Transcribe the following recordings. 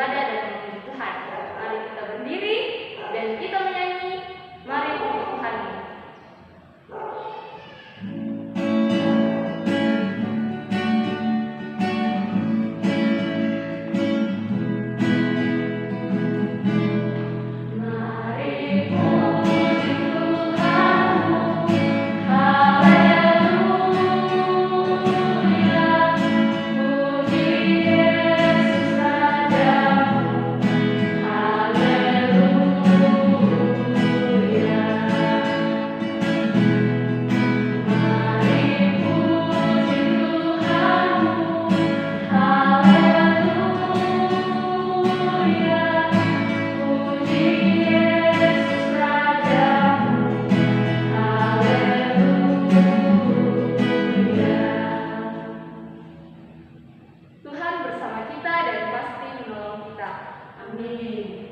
beribadah dan memuji Tuhan. Mari kita berdiri dan kita menyanyi, mari puji Tuhan.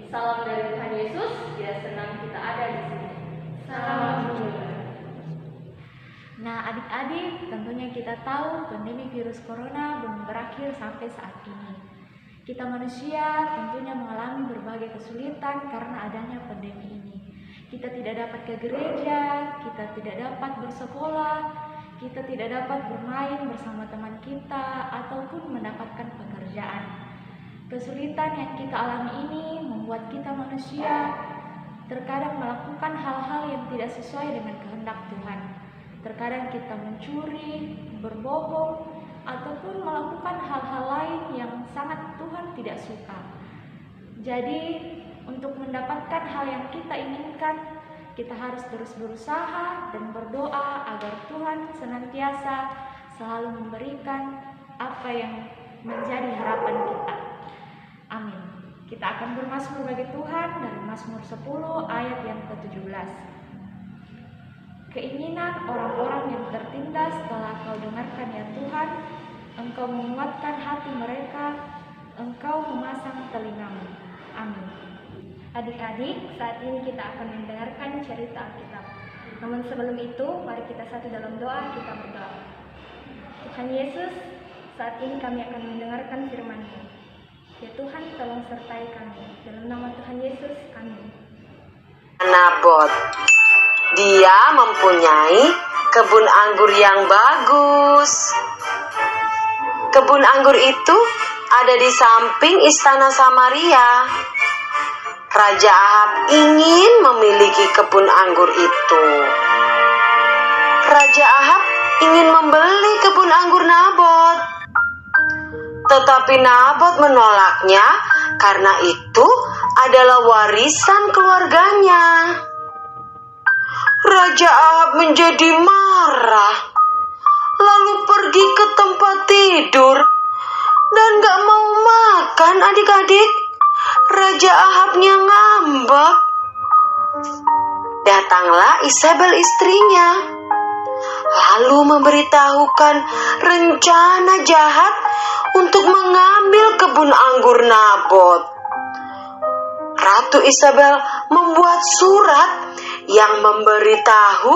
Salam dari Tuhan Yesus, dia senang kita ada di sini. Salam juga. Nah, adik-adik, tentunya kita tahu pandemi virus corona belum berakhir sampai saat ini. Kita manusia tentunya mengalami berbagai kesulitan karena adanya pandemi ini. Kita tidak dapat ke gereja, kita tidak dapat bersekolah, kita tidak dapat bermain bersama teman kita, ataupun mendapatkan pekerjaan. Kesulitan yang kita alami ini membuat kita manusia terkadang melakukan hal-hal yang tidak sesuai dengan kehendak Tuhan. Terkadang kita mencuri, berbohong, ataupun melakukan hal-hal lain yang sangat Tuhan tidak suka. Jadi, untuk mendapatkan hal yang kita inginkan, kita harus terus berusaha dan berdoa agar Tuhan senantiasa selalu memberikan apa yang menjadi harapan kita. Amin. Kita akan bermazmur bagi Tuhan dari Mazmur 10 ayat yang ke-17. Keinginan orang-orang yang tertindas telah Kau dengarkan ya Tuhan, Engkau menguatkan hati mereka, Engkau memasang telingamu. Amin. Adik-adik, saat ini kita akan mendengarkan cerita Alkitab. Namun sebelum itu, mari kita satu dalam doa, kita berdoa. Tuhan Yesus, saat ini kami akan mendengarkan firman-Mu. Ya Tuhan, tolong sertai kami. Dalam nama Tuhan Yesus, amin. Nabot, dia mempunyai kebun anggur yang bagus. Kebun anggur itu ada di samping istana Samaria. Raja Ahab ingin memiliki kebun anggur itu. Raja Ahab ingin membeli kebun anggur Nabot. Tetapi Nabot menolaknya karena itu adalah warisan keluarganya. Raja Ahab menjadi marah, lalu pergi ke tempat tidur dan gak mau makan adik-adik. Raja Ahabnya ngambek. Datanglah Isabel istrinya, lalu memberitahukan rencana jahat untuk mengambil kebun anggur Nabot. Ratu Isabel membuat surat yang memberitahu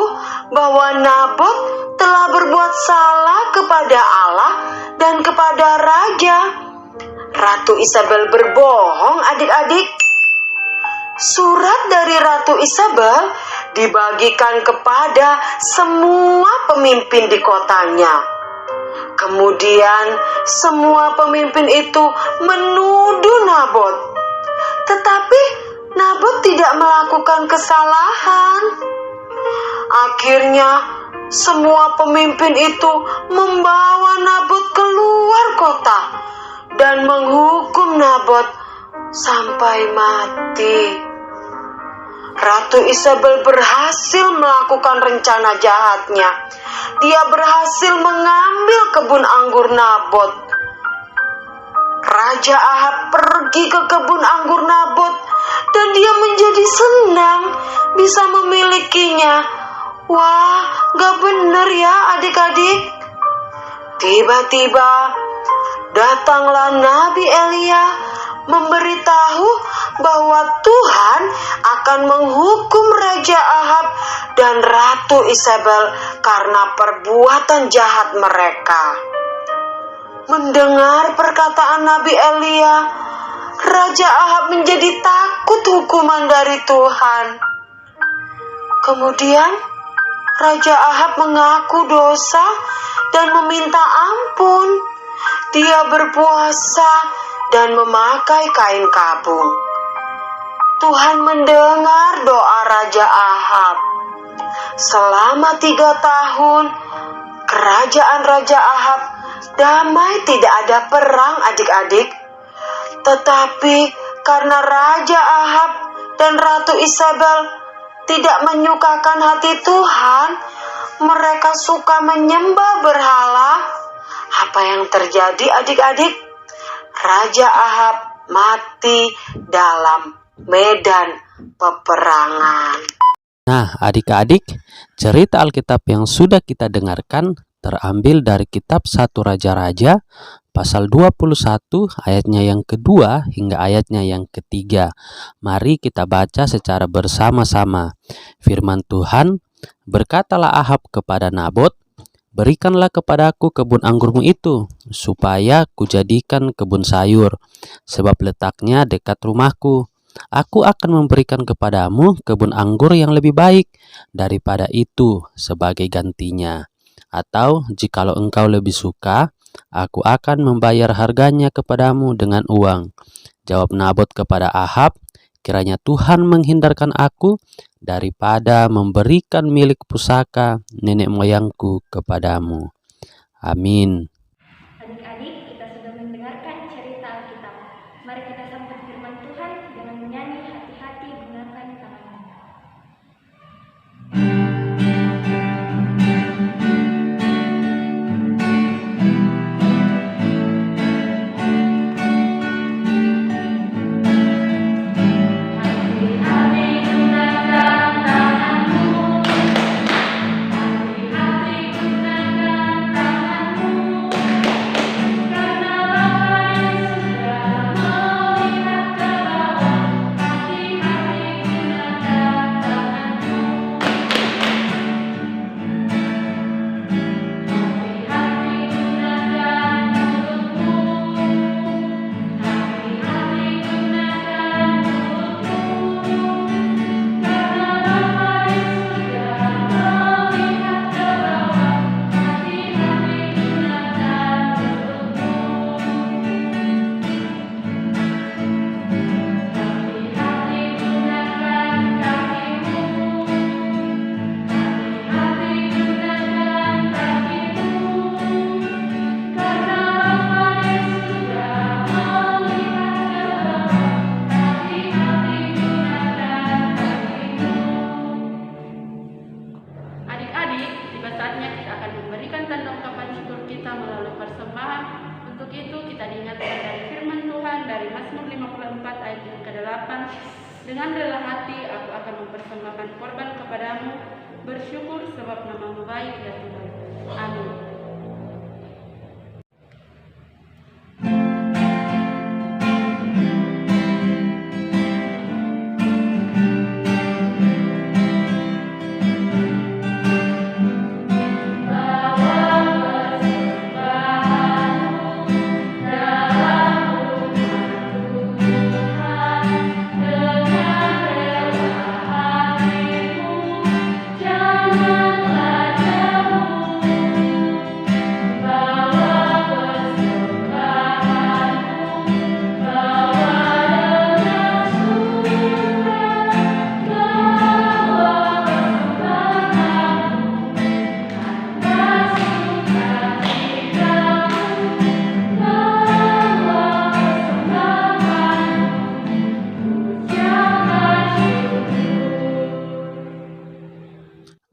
bahwa Nabot telah berbuat salah kepada Allah dan kepada raja. Ratu Isabel berbohong adik-adik. Surat dari Ratu Isabel dibagikan kepada semua pemimpin di kotanya. Kemudian semua pemimpin itu menuduh Nabot. Tetapi Nabot tidak melakukan kesalahan. Akhirnya semua pemimpin itu membawa Nabot keluar kota dan menghukum Nabot sampai mati. Ratu Isabel berhasil melakukan rencana jahatnya. Dia berhasil mengambil kebun anggur Nabot. Raja Ahab pergi ke kebun anggur Nabot dan dia menjadi senang bisa memilikinya. Wah, gak bener ya adik-adik. Tiba-tiba datanglah Nabi Elia memberitahu bahwa Tuhan akan menghukum Raja Ahab dan Ratu Isabel karena perbuatan jahat mereka. Mendengar perkataan Nabi Elia, Raja Ahab menjadi takut hukuman dari Tuhan. Kemudian Raja Ahab mengaku dosa dan meminta ampun. Dia berpuasa dan memakai kain kabung. Tuhan mendengar doa Raja Ahab. Selama 3 tahun, kerajaan Raja Ahab damai, tidak ada perang adik-adik. Tetapi karena Raja Ahab dan Ratu Isabel tidak menyukakan hati Tuhan, mereka suka menyembah berhala. Apa yang terjadi adik-adik? Raja Ahab mati dalam medan peperangan. Nah, adik-adik, cerita Alkitab yang sudah kita dengarkan terambil dari kitab 1 Raja-Raja pasal 21 ayatnya yang kedua hingga ayatnya yang ketiga. Mari kita baca secara bersama-sama. Firman Tuhan, berkatalah Ahab kepada Nabot, berikanlah kepadaku kebun anggurmu itu, supaya kujadikan kebun sayur, sebab letaknya dekat rumahku. Aku akan memberikan kepadamu kebun anggur yang lebih baik daripada itu sebagai gantinya. Atau jikalau engkau lebih suka, aku akan membayar harganya kepadamu dengan uang. Jawab Nabot kepada Ahab, kiranya Tuhan menghindarkan aku daripada memberikan milik pusaka nenek moyangku kepadamu. Amin. Adik-adik, kita sudah mendengarkan cerita Alkitab. Mari kita sambut firman Tuhan dengan menyanyi hati-hati gunakan tanganmu. Dengan rela hati aku akan mempersembahkan korban kepadamu, bersyukur sebab namamu baik ya Tuhan. Amin.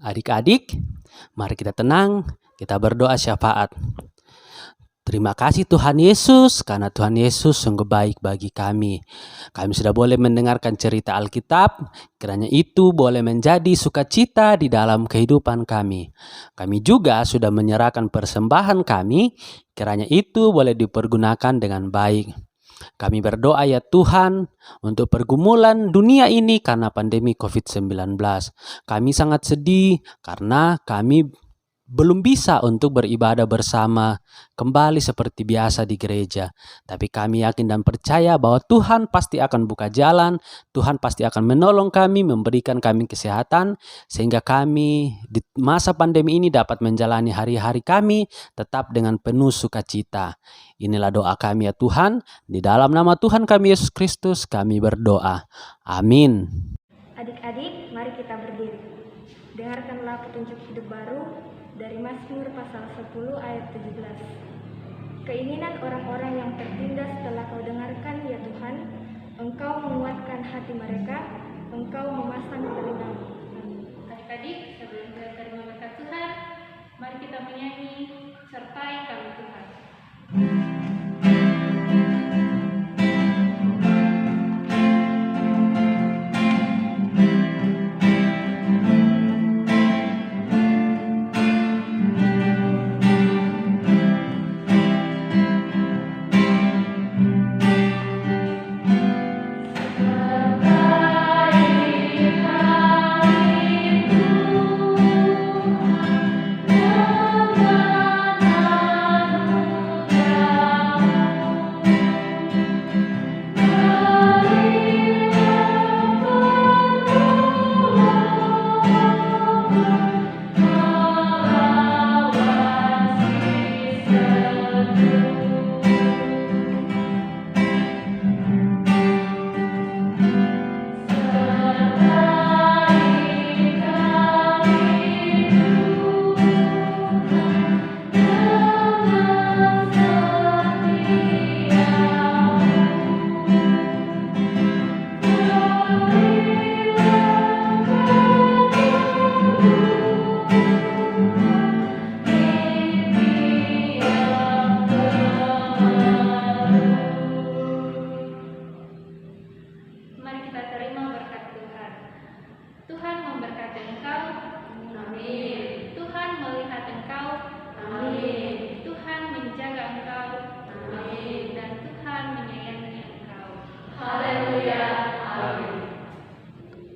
Adik-adik, mari kita tenang, kita berdoa syafaat. Terima kasih Tuhan Yesus, karena Tuhan Yesus sungguh baik bagi kami. Kami sudah boleh mendengarkan cerita Alkitab, kiranya itu boleh menjadi sukacita di dalam kehidupan kami. Kami juga sudah menyerahkan persembahan kami, kiranya itu boleh dipergunakan dengan baik. Kami berdoa ya Tuhan untuk pergumulan dunia ini karena pandemi COVID-19. Kami sangat sedih karena kami belum bisa untuk beribadah bersama kembali seperti biasa di gereja. Tapi kami yakin dan percaya bahwa Tuhan pasti akan buka jalan, Tuhan pasti akan menolong kami, memberikan kami kesehatan, sehingga kami di masa pandemi ini dapat menjalani hari-hari kami tetap dengan penuh sukacita. Inilah doa kami ya Tuhan, di dalam nama Tuhan kami Yesus Kristus kami berdoa. Amin. Adik-adik, mari kita berdiri. Dengarkanlah petunjuk hidup baru dari Mazmur pasal 10 ayat 17. Keinginan orang-orang yang tertindas telah kau dengarkan ya Tuhan, Engkau menguatkan hati mereka, Engkau memasang telingamu. Adik-adik, sebelum kita terima berkat Tuhan, mari kita menyanyi sertai kami Tuhan.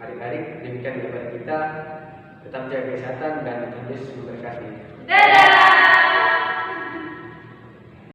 Adik-adik, demikian kepada kita, tetap jaga kesehatan dan Tuhan Yesus memberkati.